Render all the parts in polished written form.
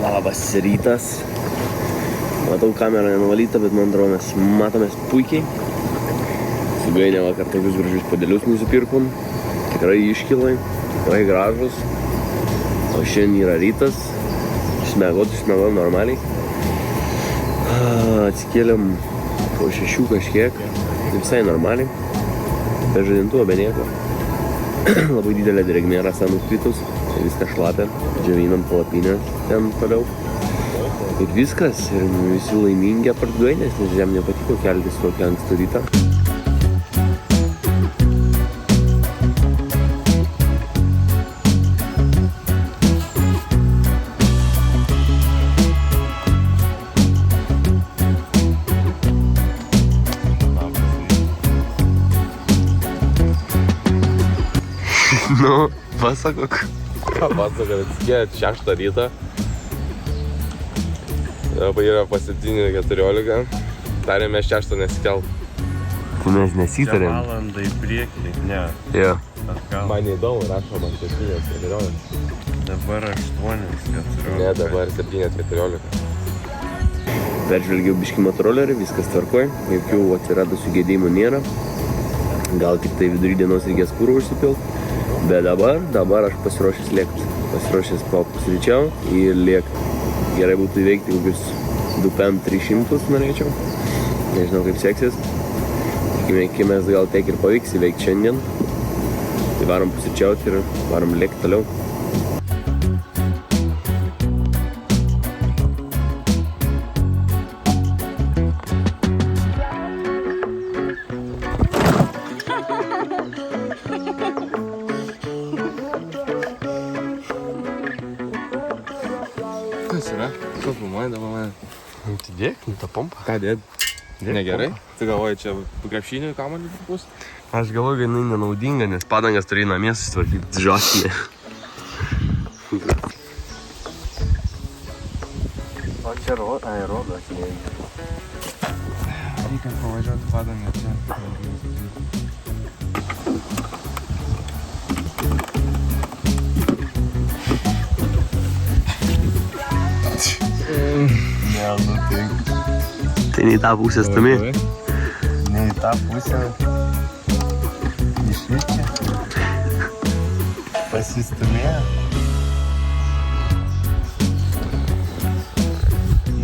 Labas rytas. Matau, kamera nenuvalyta, bet man atrodo mes matomės puikiai. Su Gaine vakar tokius gražius padėlius nusipirkom. Tikrai iškilai, tikrai gražus. O šiandien yra rytas. Išmėgojom normaliai. Atsikėlėm po 6 kažkiek. Visai normaliai. Be žadintuvo, be nieko. Labai didelė drėgmė rasa nukritus. Viską šlapia. Džiovinam palapinę ten toliau. Ir viskas. Ir visi laimingi apart Gainės, nes jam nepatiko keltis tokią ankstų rytą. Nu, pasakok. Pasakok, atsikėlėt 6 rytą. Dabar yra po 7:14. Tarėmės 6 nesikelt. Tai mes nesitarėm. Čia valandą į priekį, ne. Jo. Atgal. Man neįdomu, rašo man 7:14. Dabar 8:14. Ne, dabar 7:14. Peržvelgiau biškį motorolerį, viskas tvarkoj. Jokių atsiradusių gedėjimų nėra. Gal tik tai vidury dienos reikės kuro užsipilt. Bet dabar aš pasiruošęs lėkti. Pasiruošęs papusryčiau ir lėkti. Gerai būtų įveikti kokius 2-300 norėčiau. Nežinau kaip seksis. Tikimės gal tiek ir pavyks įveikti šiandien. Tai varom pusryčiauti ir varom lėkti toliau. Kas yra? Kas filmuoja dabar mane? Tai dėk, tą pompą. Ką dėt? Negerai? Tu galvoji, čia krepšinį kamuolį bus? Aš galvoju, kad jinai nenaudinga, nes padangas turi namie susitvarkyti žosinė. O čia aerodas neįgia. Reikia pavažiuoti padangą čia. Ne, nu tai. Tai nei tą pusę stumi. Ne į tą pusę. Išvyčia. Pasistumėjo.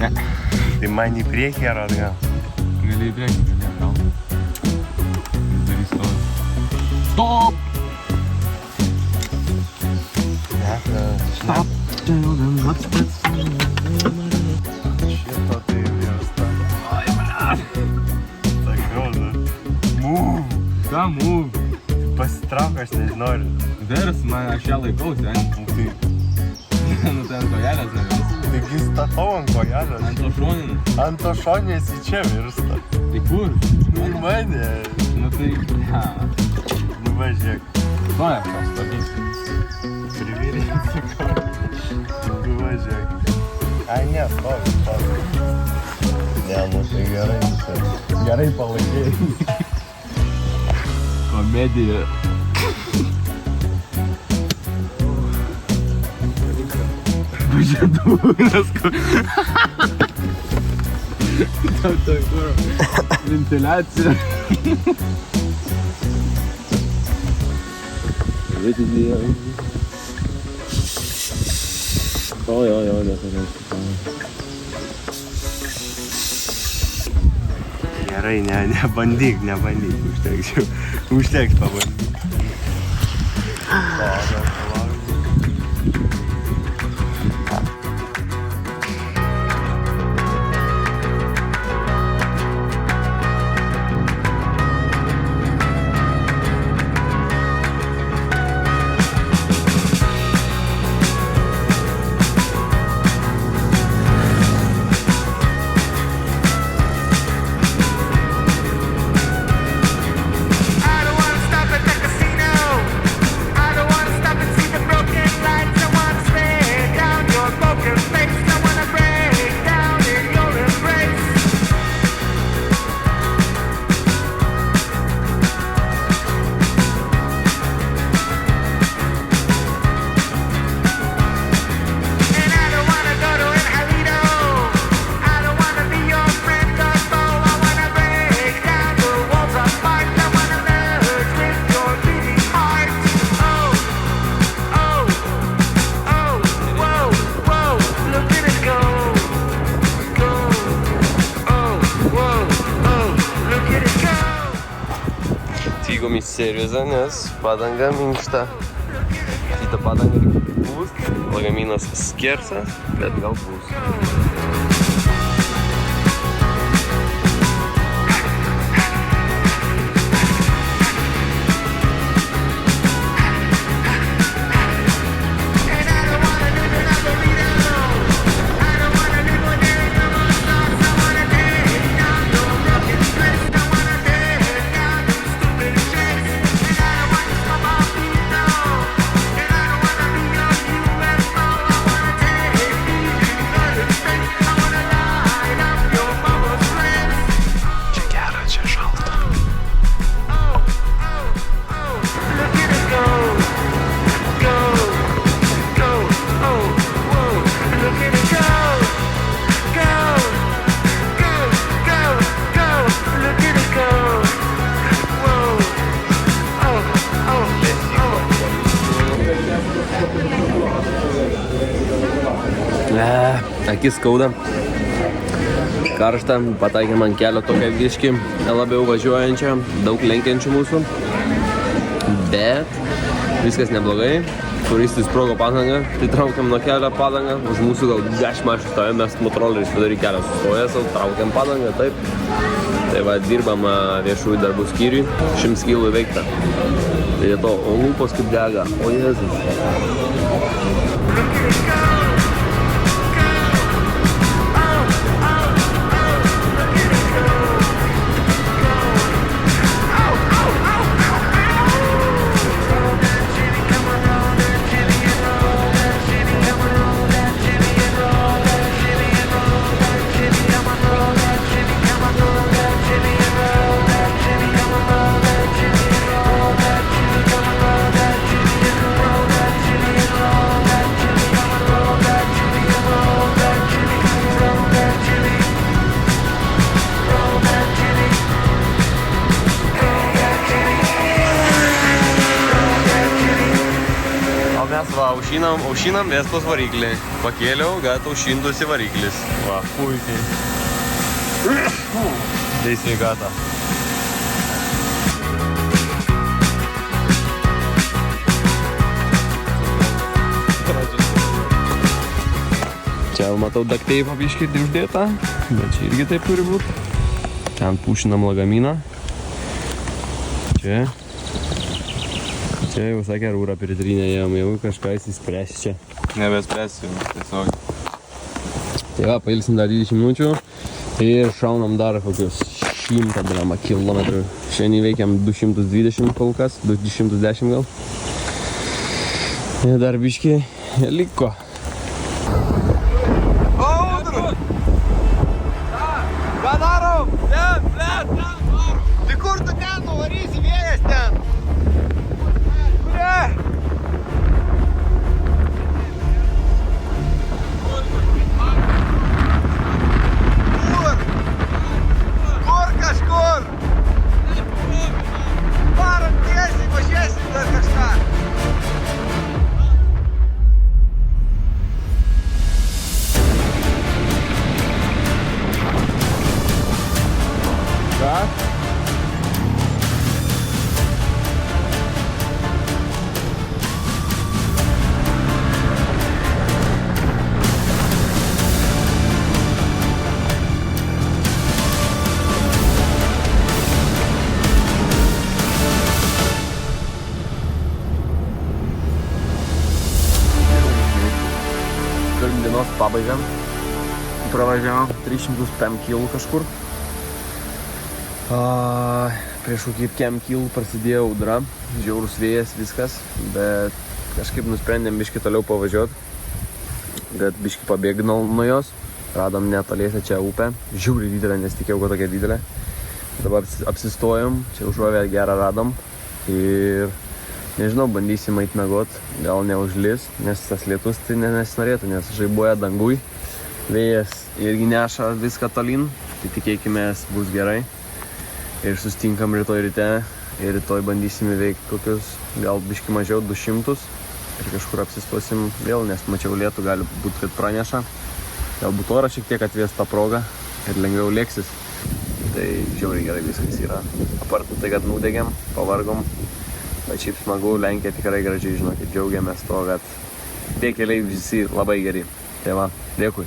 Ne. Tai man į priekį ar atgal? Gali į priekį, gali atgal. Darys to. Stop! Stop! Šito tai virsta. Oi, man! Sakiau, move! Ką move? Pasitrauk, aš nežinau. Vers, man aš ją laikau, ten. Nu tai ant kojelės nevis. Taigi statau ant kojelės. Ant to šoninų. Ant to šonės į čia virsta. Tai kur? Į mane. Nu tai, ja. Nu važiuok. Stoja, pastatysiu. Privirėjai, sakau. Nu važiuok. Ai, ne, stovi. Ne, nu tai gerai visai. Gerai palaikėjai. Komedija. Važiuodūras, kur... Tam kur... Ventiliacija. Jo, nepareiškia. Gerai, nebandyk. Užteks pabandyk. Palauk. I don't wanna stop at the casino. I don't wanna stop and see the į servizą, nes padanga minkšta. Šitą padangą reikia pūst, lagaminas skersas, bet gal pūst. Akis skauda, karšta, pataikėm ant kelio tokią biškį, labiau važiuojančią, daug lenkiančių mūsų, bet viskas neblogai, turistai sprogo padangą, tai traukiam nuo kelio padangą, už mūsų gal 10 mašų stovė, mes motoroleriais vidury kelio sustojęs, traukiam padangą, taip. Tai va, dirbam viešųjų darbų skyriui, 100 kilų įveikta. Tai to, o lūpos kaip dega, o Jėzus. Aušinam Vestos variklį. Pakėliau, kad aušintųsi variklis. Va, puikiai. Tai sveikata. Čia matau daktai papiškirti uždėta, bet čia irgi taip turi būt. Ten pušinam lagaminą. Čia jau sakė, rūra pritrynė jam, jau kažką įsispręs čia. Nebespręsiu, tiesiog. Tai va, pailsim dar 20 minučių ir šaunam dar kokius 100 kilometrų. Šiandien įveikiam 220 kol kas, 210 gal. Ir dar biškį liko. Ką darom? Ten, blėt, ten varom. Tai kur tu ten nuvarysi, vėjas ten? Kur kažkur? Varom tiesiai, pažiūrėsim dar kažką. Ką? Turim dienos pabaigą. Pravažiavom 305 km kažkur. Prieš kokį 5 km prasidėjo audra, žiaurus vėjas, viskas, bet kažkaip nusprendėm biškį toliau pavažiuoti, kad biškį pabėgnau nuo jos. Radom netoliese čia upę, žiauriai didelė, nes tikėjau, kad tokia didelė. Dabar apsistojom, čia užrovę gerą radom ir nežinau, bandysim eit miegot, gal neužlis, nes tas lietus tai nesinorėtų, nes žaibuoja dangui, vėjas irgi neša viską tolyn, tai tikėkime bus gerai. Ir sustinkam rytoj ryte ir rytoj bandysim įveikti kokius gal biškį mažiau 200 ir kažkur apsistosim vėl, nes mačiau lietų, gali būti, kad praneša. Galbūt oras šiek tiek atvės tą progą ir lengviau lėksis. Tai žiauriai gerai viskas yra. Apart tai, kad nudegėm, pavargom, bet šiaip smagu, Lenkija tikrai gražiai, žinokit, džiaugiamės to, kad tie keliai visi labai geri. Tai va, dėkui.